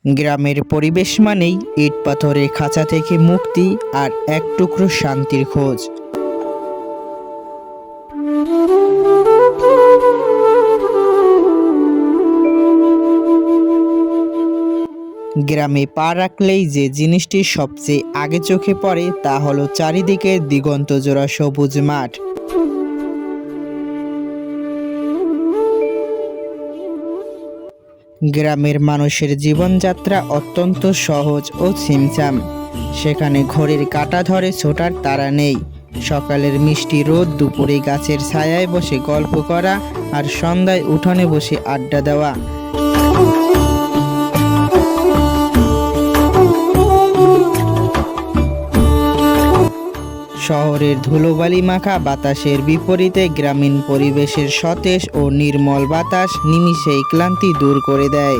গ্রামের পরিবেশ মানেই ইট পাথরের খাঁচা থেকে মুক্তি আর এক টুকরো শান্তির খোঁজ। গ্রামে পা রাখলেই যে জিনিসটি সবচেয়ে আগে চোখে পড়ে তা হলো চারিদিকে দিগন্তজোড়া সবুজ মাঠ। গ্রামের মানুষের জীবনযাত্রা অত্যন্ত সহজ ও ছিমছাম। সেখানে ঘড়ির কাঁটা ধরে ছোটার তাড়া নেই। সকালের মিষ্টি রোদ, দুপুরে গাছের ছায়ায় বসে গল্প করা, আর সন্ধ্যায় উঠোনে বসে আড্ডা দেওয়া। শহরের ধুলোবালি মাখা বাতাসের বিপরীতে গ্রামীণ পরিবেশের সতেজ ও নির্মল বাতাস নিমিষেই ক্লান্তি দূর করে দেয়।